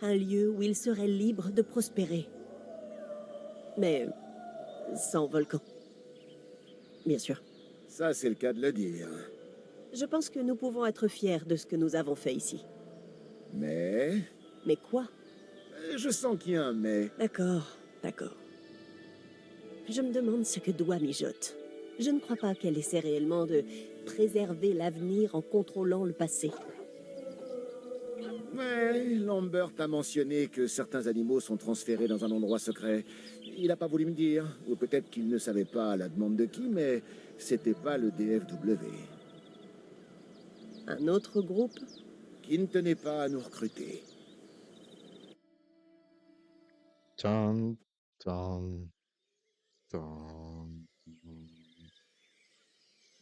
un lieu où ils seraient libres de prospérer. Mais sans volcan. Bien sûr. Ça, c'est le cas de le dire. Je pense que nous pouvons être fiers de ce que nous avons fait ici. Mais... Mais quoi? Je sens qu'il y a un mais. D'accord, d'accord. Je me demande ce que doit mijote. Je ne crois pas qu'elle essaie réellement de préserver l'avenir en contrôlant le passé. Mais Lambert a mentionné que certains animaux sont transférés dans un endroit secret. Il n'a pas voulu me dire, ou peut-être qu'il ne savait pas à la demande de qui, mais c'était pas le DFW. Un autre groupe? Qui ne tenait pas à nous recruter. Tan, tan, tan,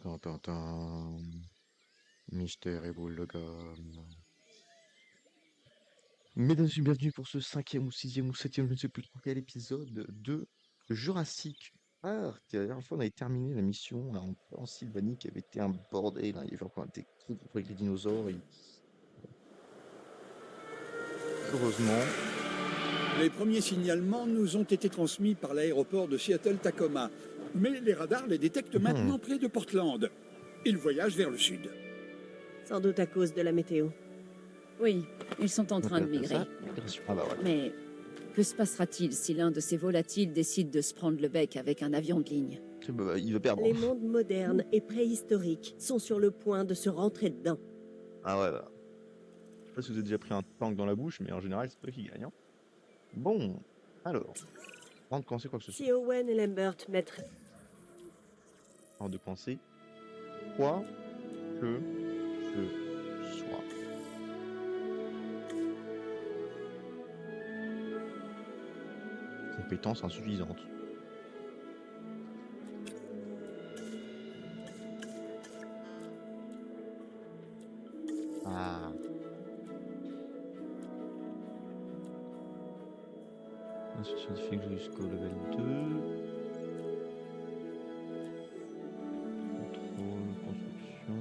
tan, tan, tan. Mystère et boule de gomme. Mesdames et bienvenue pour ce 5e ou 6e ou 7e, je ne sais plus trop quel épisode de Jurassic Park. La dernière fois, on avait terminé la mission là, en Sylvanie qui avait été un bordel, hein. Il y avait encore des trucs avec les dinosaures. Heureusement, Les premiers signalements nous ont été transmis par l'aéroport de Seattle-Tacoma. Mais les radars les détectent maintenant près de Portland. Ils voyagent vers le sud. Sans doute à cause de la météo. Oui, ils sont en train de migrer. Ah bah voilà. Mais que se passera-t-il si l'un de ces volatiles décide de se prendre le bec avec un avion de ligne? Il va perdre. Les mondes modernes et préhistoriques sont sur le point de se rentrer dedans. Ah ouais, bah. Je sais pas si vous avez déjà pris un tank dans la bouche, mais en général, c'est toi qui gagne, hein. Bon, alors, avant de penser quoi que ce soit, Si Owen et Lambert mettent... avant de penser quoi que ce soit. Compétence insuffisante. Ah. Instruction scientifique jusqu'au level 2. Contrôle, construction.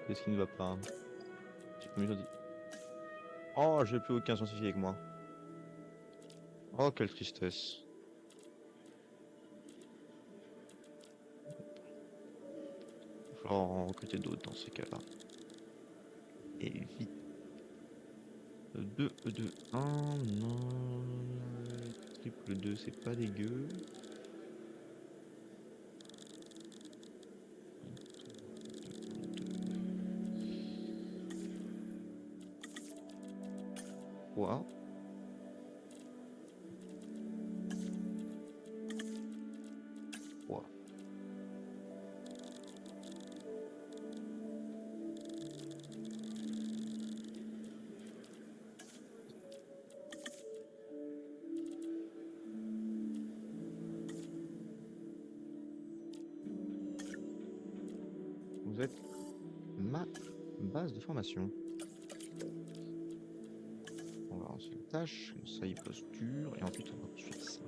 Qu'est-ce qui ne va pas? J'ai pas mis dit. Oh, j'ai plus aucun scientifique avec moi. Oh, quelle tristesse. Il va falloir en recruter d'autres dans ces cas-là. Et vite. 2, 2, 1, non. Triple 2, c'est pas dégueu. Quoi? Quoi? Vous êtes ma base de formation. On va lancer une tâche, ça y posture, et ensuite on va poursuivre ça.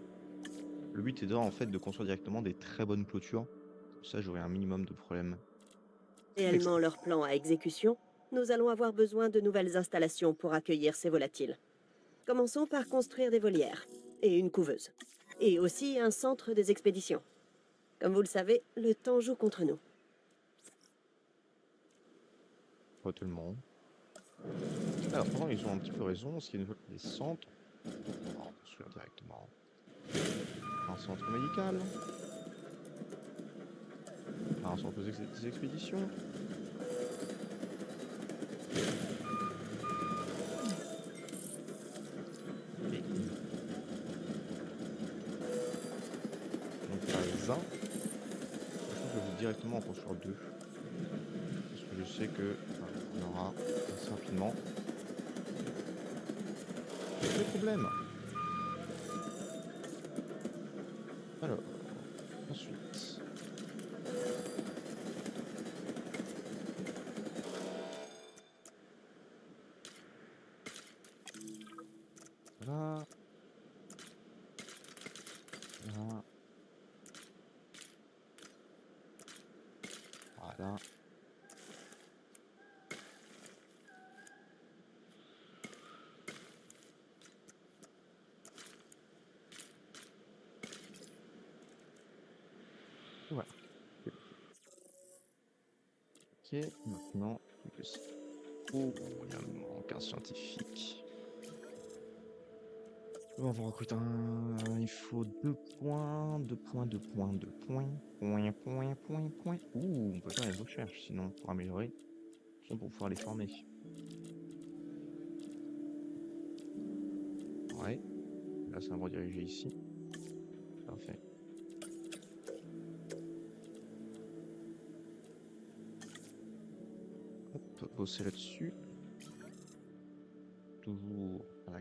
Le but est en fait de construire directement des très bonnes clôtures. Comme ça, j'aurai un minimum de problèmes. réellement leur plan à exécution, nous allons avoir besoin de nouvelles installations pour accueillir ces volatiles. Commençons par construire des volières et une couveuse. Et aussi un centre des expéditions. Comme vous le savez, le temps joue contre nous. Pas tellement. Alors, pourtant, ils ont un petit peu raison. S'il y a des centres, on va en construire directement. Un centre médical. Un centre des expéditions. Et... donc, pas un. Je pense que je vais directement en construire deux. Parce que je sais que on aura assez rapidement des problèmes. Alors, ensuite. Voilà. Ok, maintenant, plus que ça. Oh, il y a un manque un scientifique. On va recruter un. Il faut 2 points, 2 points, 2 points, 2 points. Point, point, point, point. Ouh, on peut faire une recherche sinon pour améliorer. Sinon pour pouvoir les former. Ouais, là ça va me rediriger ici. Parfait. Hop, bosser là-dessus. Toujours à la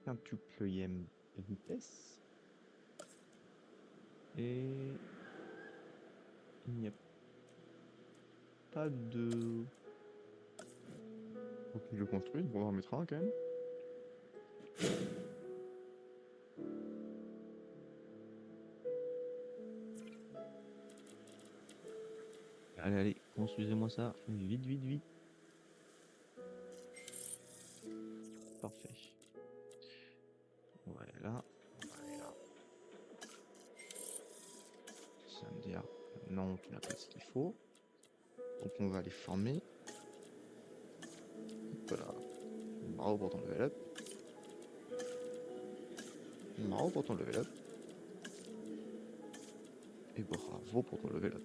quintuplième vitesse. Et il n'y a pas de... Faut que je construise, bon on en mettra un quand même. Allez, allez, construisez-moi ça. Vite, vite, vite. Parfait. On va aller là. On va aller là. Ça va me dire non, tu n'as pas ce qu'il faut. Donc on va les former. Voilà. Bravo pour ton level up. Bravo pour ton level up. Et bravo pour ton level up.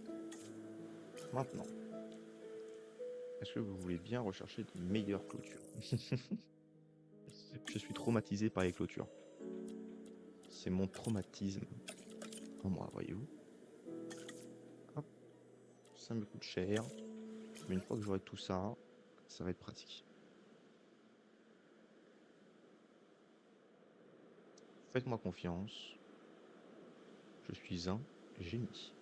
Maintenant, est-ce que vous voulez bien rechercher de meilleures clôtures? Je suis traumatisé par les clôtures. C'est mon traumatisme en moi, voyez-vous. Hop. Ça me coûte cher. Mais une fois que j'aurai tout ça, ça va être pratique. Faites-moi confiance. Je suis un génie.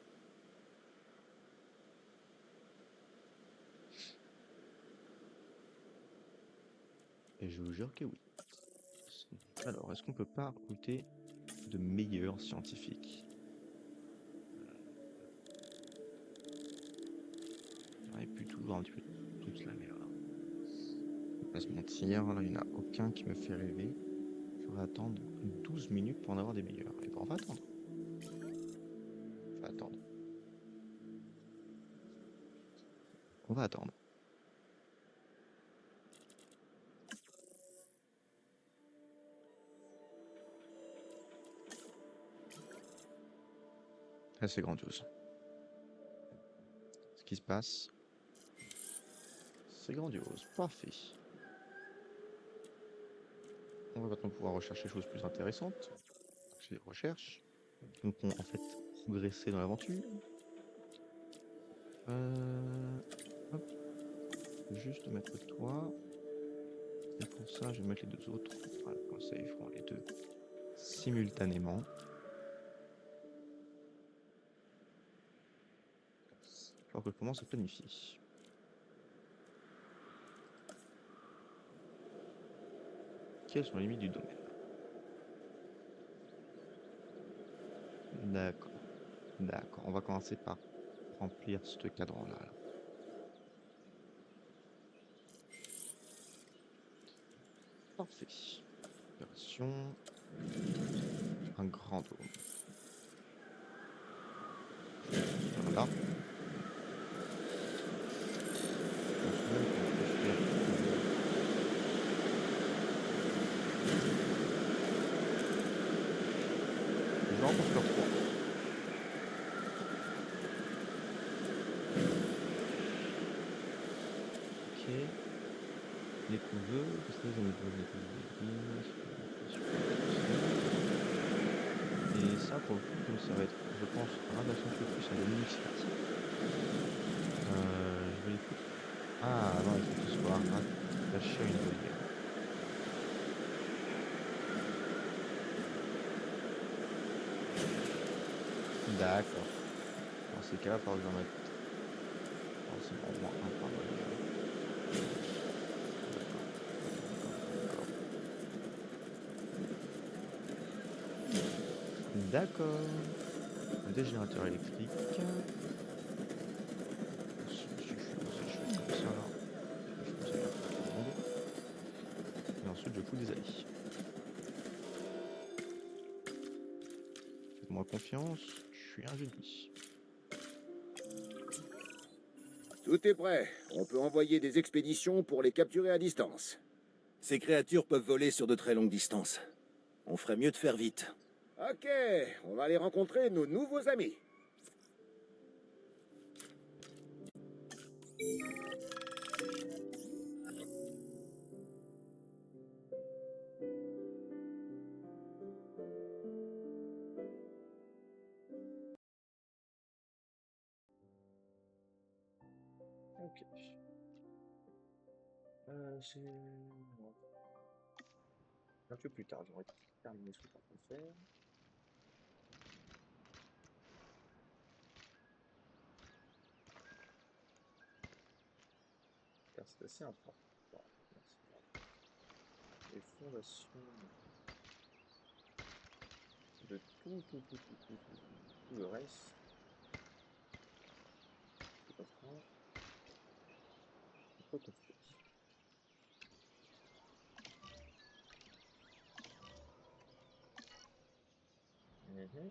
Et je vous jure que oui. Alors, est-ce qu'on peut pas recruter de meilleurs scientifiques? Et puis toujours un petit peu toute la merde. On va pas se mentir, là il n'y en a aucun qui me fait rêver. Je vais attendre 12 minutes pour en avoir des meilleurs. Et ben on va attendre. On va attendre. On va attendre. Ah, c'est grandiose. Ce qui se passe, c'est grandiose. Parfait. On va maintenant pouvoir rechercher des choses plus intéressantes. C'est des recherches. Donc on en fait progresser dans l'aventure. Hop. Juste mettre toi. Et pour ça, je vais mettre les deux autres. Voilà, comme ça ils feront les deux simultanément. Alors que je commence à planifier. Quelles sont les limites du domaine? D'accord. D'accord. On va commencer par remplir ce cadran-là. Parfait. Opération. Un grand dôme. Voilà. Je vais en construire 3. Ok. Les couveux, qu'est-ce que j'aime bien et ça pour le coup, comme ça va être, je pense, radiation plus à l'administratif. Je vais les foutre. Ah non, il faut que ce soit rattaché à une volière. D'accord. Dans ces cas-là, il faudra que j'en mette forcément au moins un par volière. D'accord. Un dégénérateur électrique. Comme ça là. Je fais ça pour tout le monde. Et ensuite je fous des alliés. Faites-moi confiance, je suis un génie. Tout est prêt. On peut envoyer des expéditions pour les capturer à distance. Ces créatures peuvent voler sur de très longues distances. On ferait mieux de faire vite. Ok, on va aller rencontrer nos nouveaux amis. Ok. C'est un peu plus tard, j'aurais terminé ce que je peux faire. Car c'est assez important. Merci. Les fondations de tout le reste. C'est pas ça. C'est pas construit. Mhm.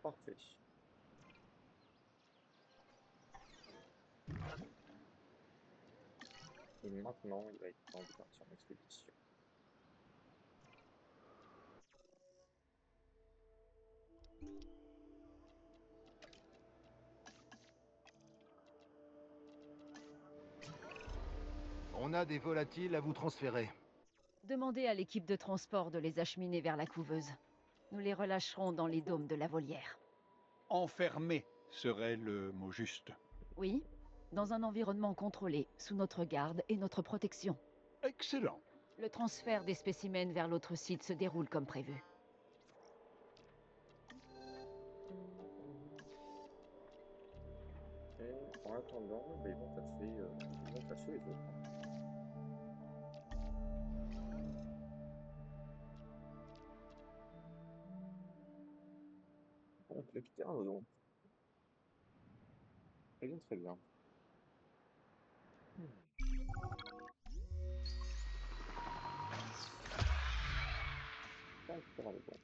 Parfait. Et maintenant, il va être temps de partir en expédition. On a des volatiles à vous transférer. Demandez à l'équipe de transport de les acheminer vers la couveuse. Nous les relâcherons dans les dômes de la volière. Enfermé serait le mot juste. Oui, dans un environnement contrôlé, sous notre garde et notre protection. Excellent. Le transfert des spécimens vers l'autre site se déroule comme prévu. Et en attendant, ben, ils vont passer les autres. Bon, le pterodon. Très bien, très bien. Pas le pterodon.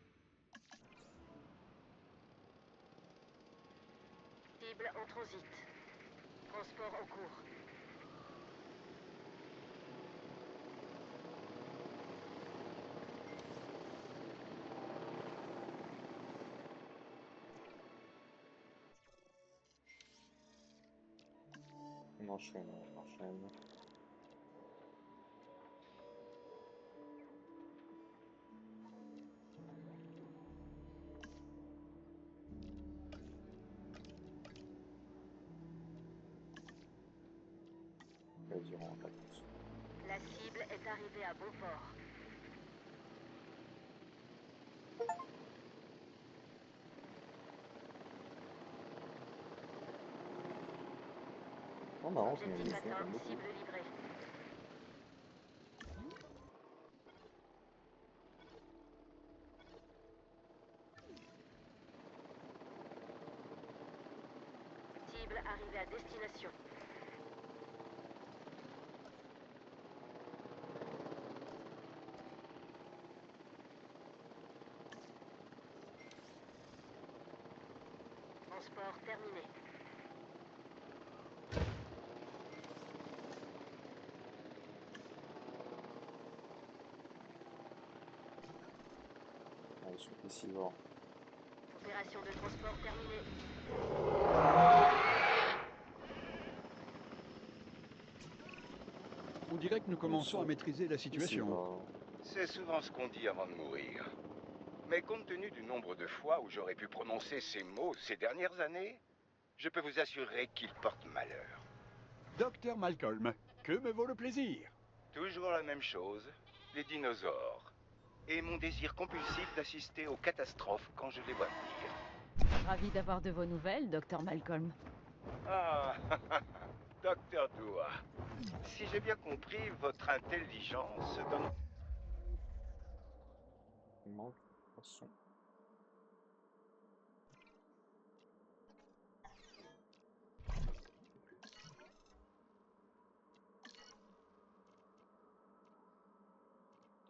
Cible en transit. Transport en cours. On enchaîne, on enchaîne. Vas-y, on attaque. La cible est arrivée à Beaufort. Oh, marrant, c'est une Objectif munition, atteint, j'aime beaucoup. cible livrée. Cible arrivée à destination. Transport terminé. Allez, sur Pessilor. Opération de transport terminée. On dirait que nous commençons à maîtriser la situation. Pessilor. C'est souvent ce qu'on dit avant de mourir. Mais compte tenu du nombre de fois où j'aurais pu prononcer ces mots ces dernières années, je peux vous assurer qu'ils portent malheur. Docteur Malcolm, que me vaut le plaisir? Toujours la même chose, les dinosaures. Et mon désir compulsif d'assister aux catastrophes quand je les vois venir. Ravi d'avoir de vos nouvelles, Docteur Malcolm. Ah, Docteur Dua, si j'ai bien compris, votre intelligence donne... Il manque de poisson.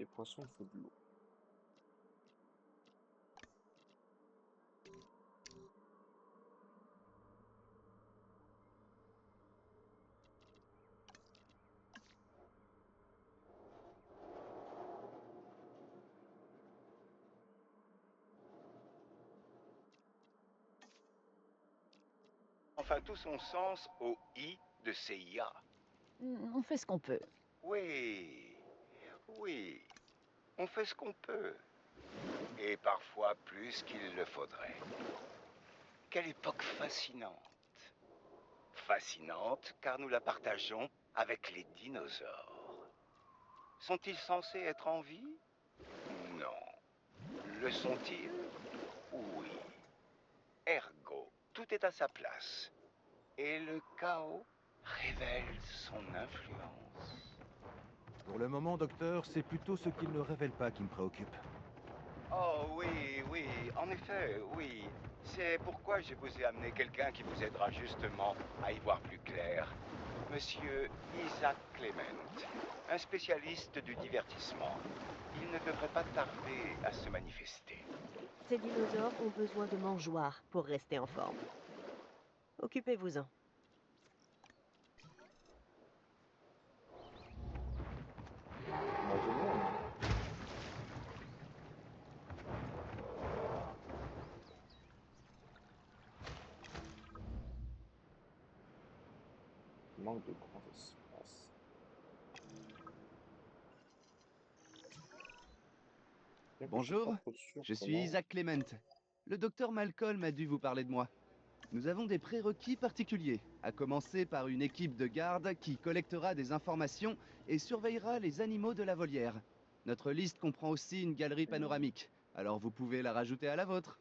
Les poissons, il faut de l'eau. Enfin tout son sens au I de CIA. On fait ce qu'on peut. Oui, oui, on fait ce qu'on peut. Et parfois plus qu'il le faudrait. Quelle époque fascinante. Fascinante car nous la partageons avec les dinosaures. Sont-ils censés être en vie? Non. Le sont-ils? Oui. Ergo, tout est à sa place. Et le chaos révèle son influence. Pour le moment, docteur, c'est plutôt ce qu'il ne révèle pas qui me préoccupe. Oh oui, oui, en effet, oui. C'est pourquoi je vous ai amené quelqu'un qui vous aidera justement à y voir plus clair. Monsieur Isaac Clement, un spécialiste du divertissement. Il ne devrait pas tarder à se manifester. Ces dinosaures ont besoin de mangeoires pour rester en forme. Occupez-vous-en. Manque de grand espace. Bien que je suis Bonjour, pas trop sûr je suis comment- Isaac Clement. Le docteur Malcolm a dû vous parler de moi. Nous avons des prérequis particuliers, à commencer par une équipe de garde qui collectera des informations et surveillera les animaux de la volière. Notre liste comprend aussi une galerie panoramique, alors vous pouvez la rajouter à la vôtre.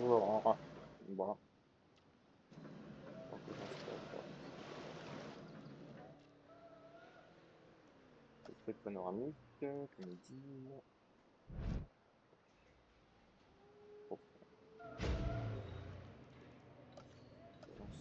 Voilà. Voilà. Donc, on se fait le truc panoramique, comédie. Oh, balance.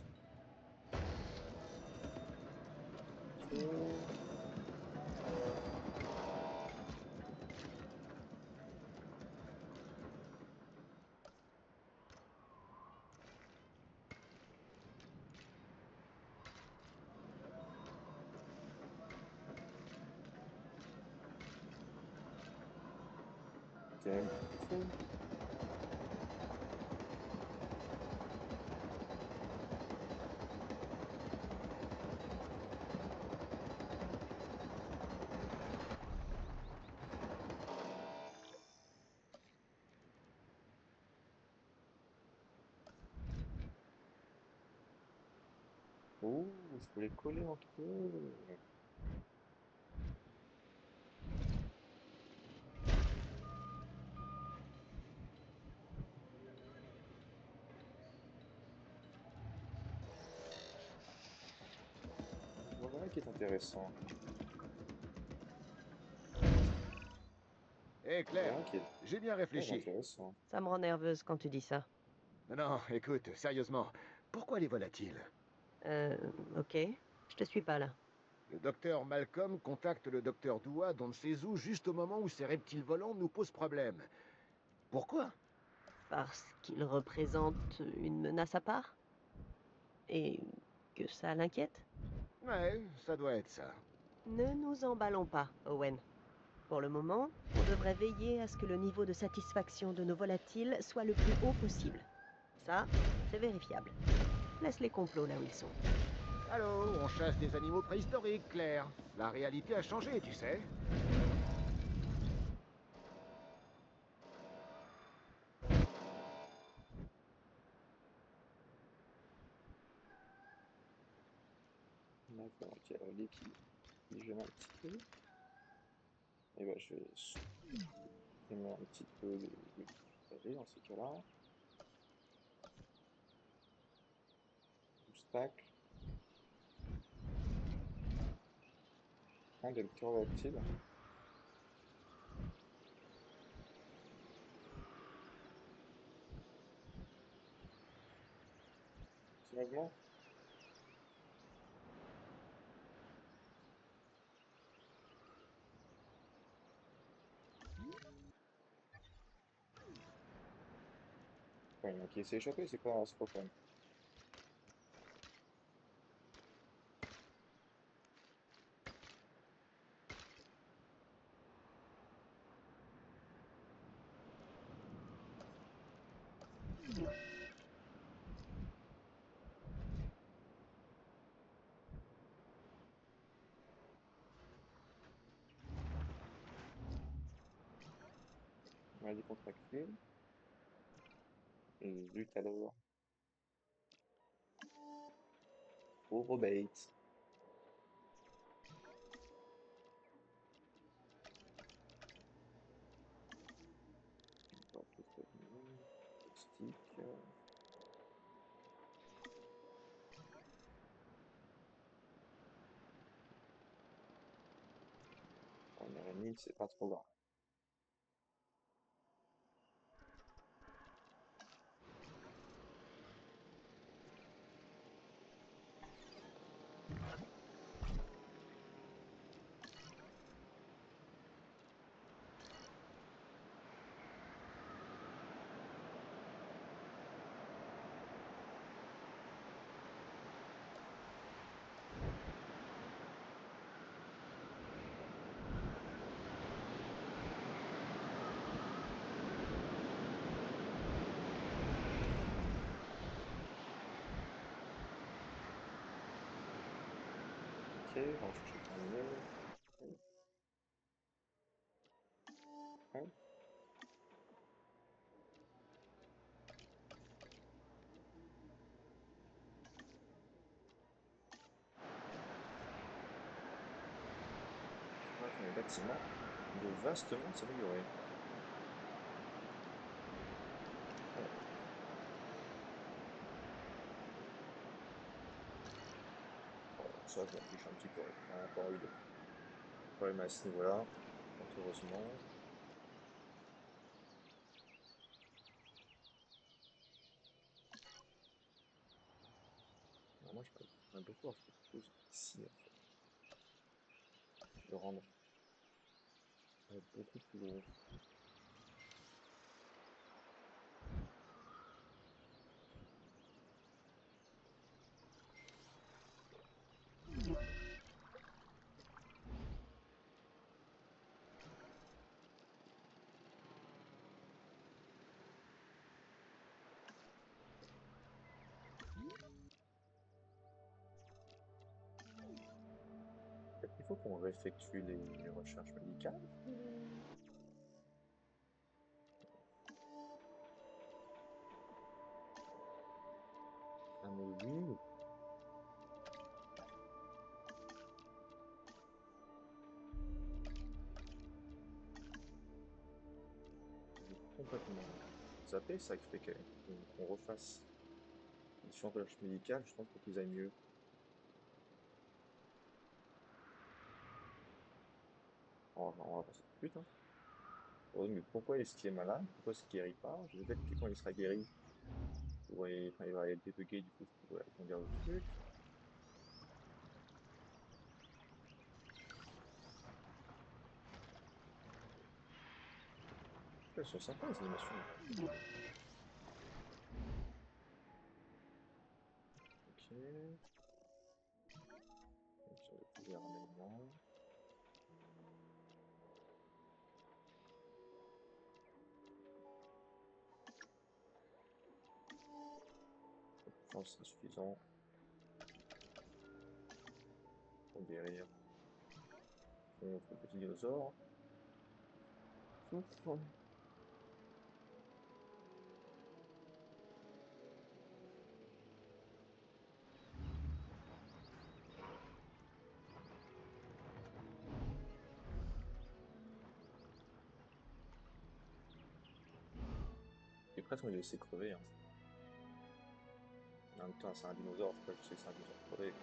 Ok. Ok. Oh, je peux les coller entre eux. Voilà qui est intéressant. Hé Claire, Voilà qui est j'ai bien très réfléchi. intéressant. Ça me rend nerveuse quand tu dis ça. Non, écoute, sérieusement, pourquoi les volatiles? Euh, ok. Je te suis pas là. Le docteur Malcolm contacte le docteur Doua d'on ne sait où juste au moment où ces reptiles volants nous posent problème. Pourquoi? Parce qu'ils représentent une menace à part? Et que ça l'inquiète? Ouais, ça doit être ça. Ne nous emballons pas, Owen. Pour le moment, on devrait veiller à ce que le niveau de satisfaction de nos volatiles soit le plus haut possible. Ça, c'est vérifiable. Laisse les complots là où ils sont. Allô, on chasse des animaux préhistoriques, Claire. La réalité a changé, tu sais. D'accord, ok, l'équilibre. oxygéner un petit peu. Et bah, je vais supprimer un petit peu les passagers dans ces cas-là. Stack. Un lecteur volatile. Petit mouvement. Ouais, il y en a qui s'est échappé, c'est pas le problème. On a décontracté. Zut alors. Pauvre bait. On va tout prévenir. Stick. On est réunis, c'est pas trop grave. Ok, recherche terminée. Hop. Bref, les bâtiments de vastement s'améliorer. Voilà. Bon, ça, je m'en fiche un petit peu. On n'a pas eu de problème à ce niveau-là, heureusement. Alors moi, j'aimerais beaucoup avoir quelque chose ici, en fait. Le rendre beaucoup plus gros. Peut-être qu'il faut qu'on réeffectue les recherches médicales. Ah mais oui, j'ai complètement zappé ça, qu'il fait qu'on refasse les différentes recherches médicales, je pense, pour qu'ils aillent mieux. On va passer tout de suite, hein. Oh, mais pourquoi est-ce qu'il est malade? Pourquoi est-ce qu'il guérit pas? Peut-être que quand il sera guéri, enfin, il va être débugger, du coup, je pourrais agrandir le truc. Elles sont sympas, les animations. Ok. Donc, ça va être ouvert maintenant. Je pense que c'est suffisant pour guérir notre petit dinosaure. Souffre. presque envie de laisser crever. Hein. En même temps, c'est un dinosaure, je sais que c'est un dinosaure crevé.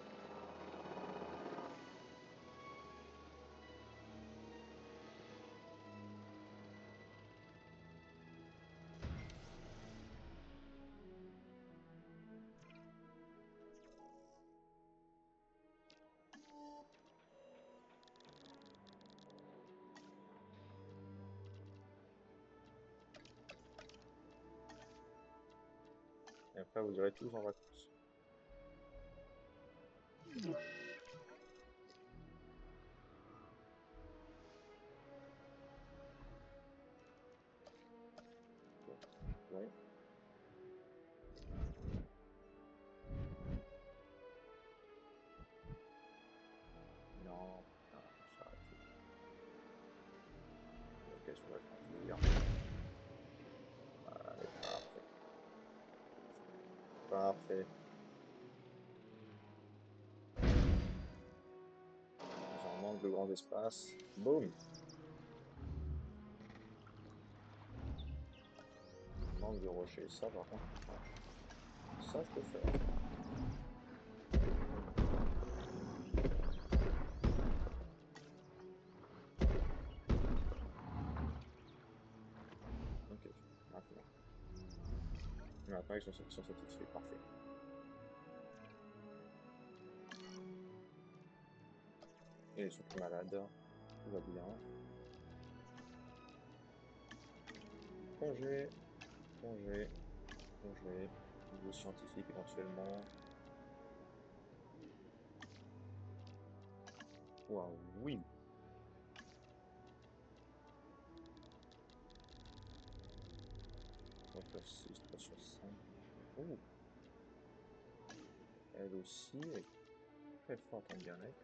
Et après, vous irez tous en vacances. Ouais. Non, putain, ça arrête. Ok, je vais conduire. Allez, parfait. Parfait. J'en manque de grands espaces. Boum. Manque de rocher, ça par contre. Ça je peux faire. Ok, maintenant. Maintenant ils sont satisfaits, parfait. Et ils sont plus malades, tout va bien. Congé, congé, congé, niveau scientifique éventuellement. Waouh, oui. Donc 6, 3 sur 5. Oh. Elle aussi est très forte en bien-être.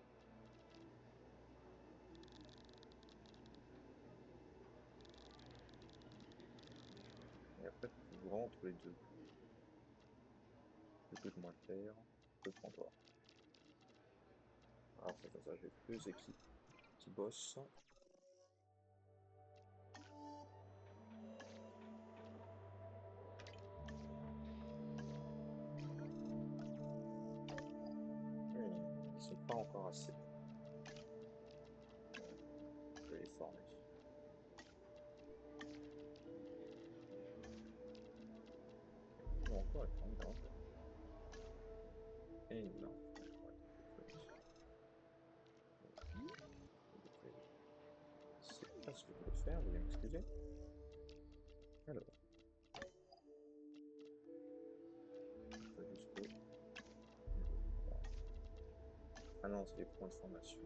Et après, tu vois entre les deux. Le peu de moins faire, le prends toi. Alors, ça, j'ai deux équipes qui bossent. Ils sont pas encore assez. Je vais les former. Ils vont encore être en grande. Et non. C'est pas ce que je voulais faire, veuillez m'excuser. Alors. Jusqu'au niveau 3. Ah non, c'est les points de formation.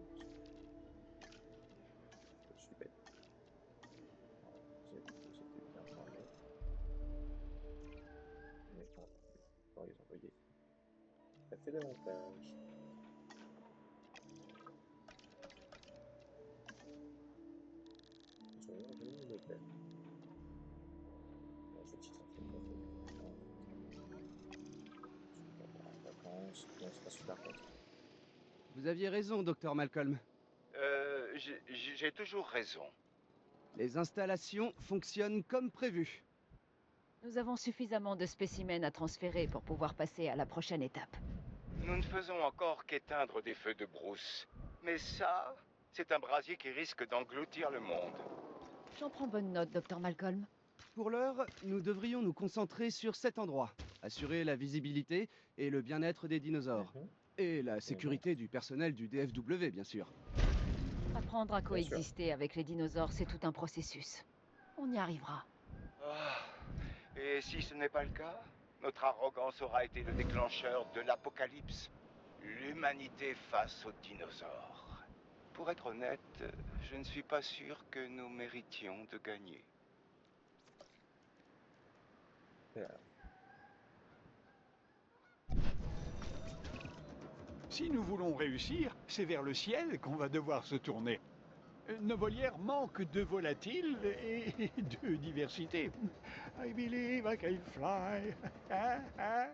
Je suis bête. C'était bien formé. Mais on va les envoyer. Ça fait davantage. Ils ont envoyé l'hôtel. Ce titre en fait, ça fait longtemps. Super en vacances. Bon, c'est pas super content. Vous aviez raison, docteur Malcolm. J'ai toujours raison. Les installations fonctionnent comme prévu. Nous avons suffisamment de spécimens à transférer pour pouvoir passer à la prochaine étape. Nous ne faisons encore qu'éteindre des feux de brousse. Mais ça, c'est un brasier qui risque d'engloutir le monde. J'en prends bonne note, docteur Malcolm. Pour l'heure, nous devrions nous concentrer sur cet endroit. Assurer la visibilité et le bien-être des dinosaures. Et la sécurité du personnel du DFW, bien sûr. Apprendre à coexister avec les dinosaures, c'est tout un processus. On y arrivera. Et si ce n'est pas le cas, notre arrogance aura été le déclencheur de l'apocalypse. L'humanité face aux dinosaures. Pour être honnête, je ne suis pas sûr que nous méritions de gagner. Si nous voulons réussir, c'est vers le ciel qu'on va devoir se tourner. Nos volières manquent de volatiles et de diversité. I believe I can fly. Ah,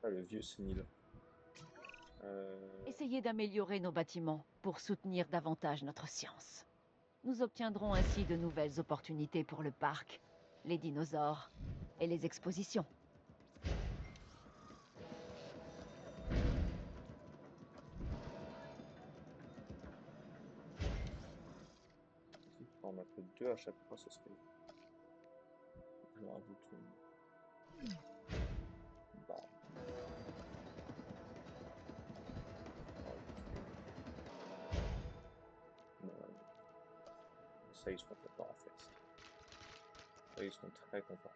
le vieux sénile. Essayez d'améliorer nos bâtiments pour soutenir davantage notre science. Nous obtiendrons ainsi de nouvelles opportunités pour le parc les dinosaures et les expositions. Si je peux en mettre 2 à chaque fois, ce serait... Je rajoute une... Bam. Je rajoute une... Ça, ils seront contents en fait. Ça, ils seront très contents.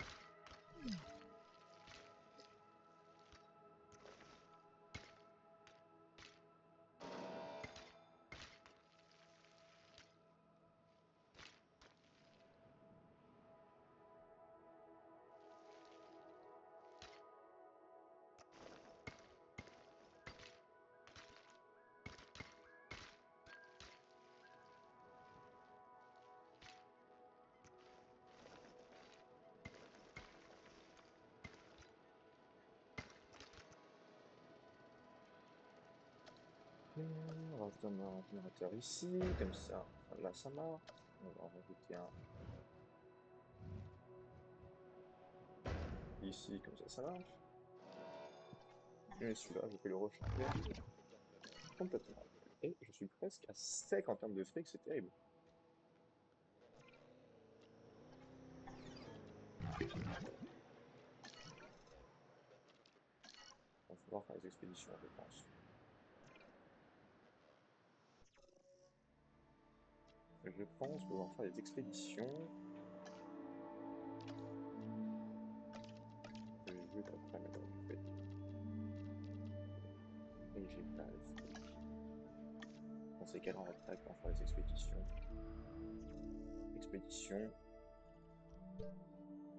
On rajoute un générateur ici, comme ça, là ça marche. On va en rajouter un ici, comme ça marche. Et celui-là, je peux le recharger complètement. Et je suis presque à sec en termes de fric, c'est terrible. On va pouvoir faire les expéditions, je pense. Je pense qu'on va faire des expéditions. Le jeu d'après maintenant du fait. Et j'ai pas le fric. Dans ces cas-là, on va directement faire les expéditions. Expédition.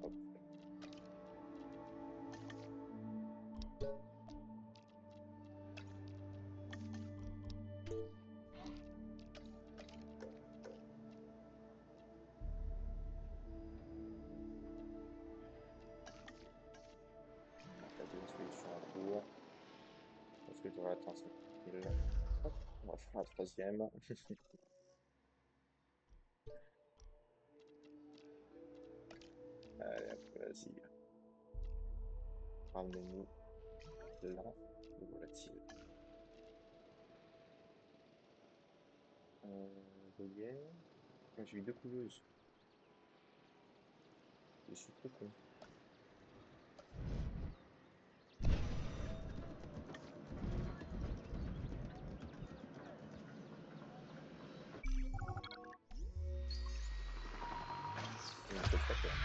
Hop. On va faire des expéditions en cours. Parce que tu auras atteint 5000. Hop, on va faire la troisième. Allez, hop, vas-y. Ramenez-nous là. Où voilà-t-il? Volière. Ah, j'ai eu 2 couleuses. Je suis trop con. Il m'a fait très peur.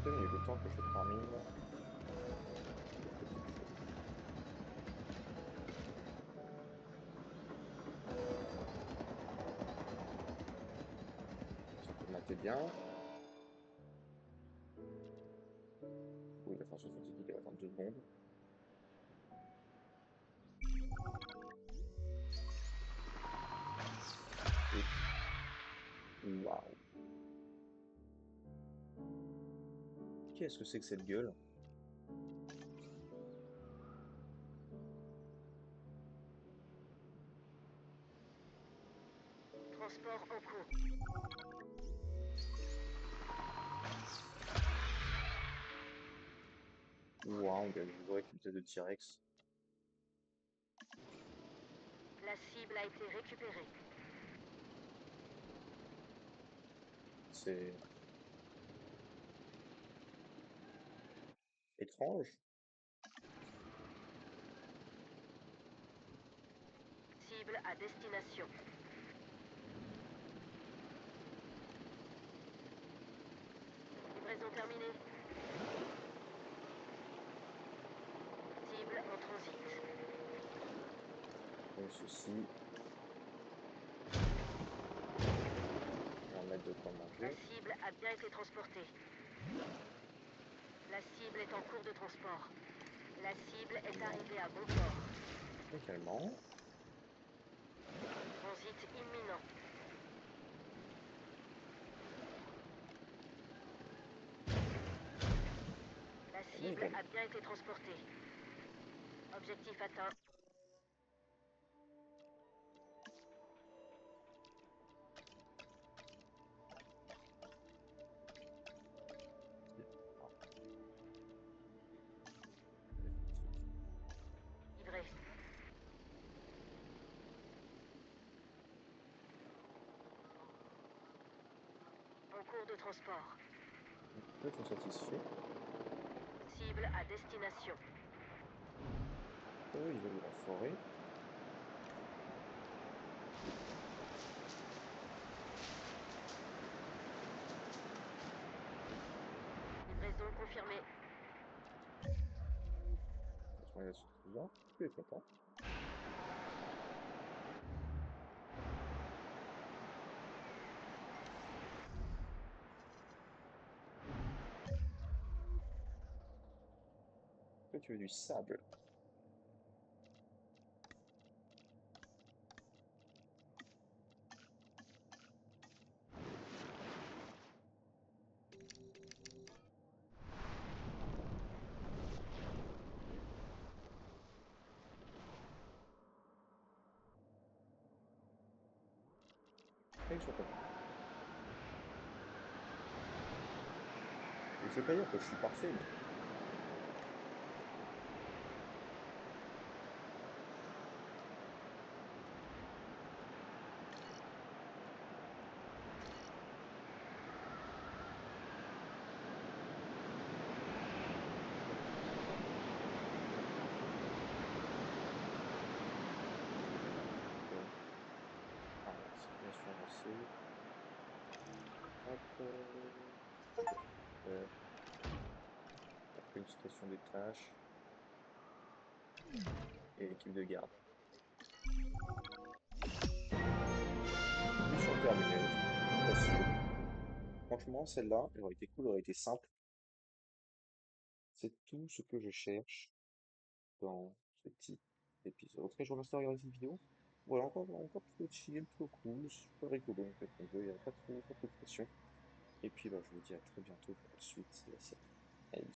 Il y a le temps que je termine le petit jeu. Ça peut mater bien. Oui, il va faire 70, il va attendre 2 secondes. Et... Waouh! Qu'est-ce que c'est que cette gueule? Transport en cours. Waouh, on dirait une vraie culture de T-Rex. La cible a été récupérée. C'est étrange. Cible à destination. Livraison terminée. Cible en transit. Donc ceci. On va mettre de quoi La manger. cible a bien été transportée. La cible est en cours de transport. La cible est arrivée à bon port. Également. Transit imminent. La cible a bien été transportée. Objectif atteint. cours de transport. Peut-être satisfait. Cible à destination. Oh, ils veulent la forêt. Livraison confirmée. On est suffisant. Tu es content. Toi, tu veux du sable. Et ils sont contents. Je sais pas dire que je suis parfait, mais... Alors, simulation avancée. Hop. Après une station des tâches. Et l'équipe de garde. Mission terminée. Facile. Franchement, celle-là, elle aurait été cool, elle aurait été simple. C'est tout ce que je cherche dans ce petit épisode. En tout cas, je vous remercie d'avoir regardé cette vidéo. Voilà, encore plutôt chill, plutôt cool, super rigolo en fait, comme jeu, il n'y a pas trop de pression. Et puis bah, je vous dis à très bientôt pour la suite de la série. Allez,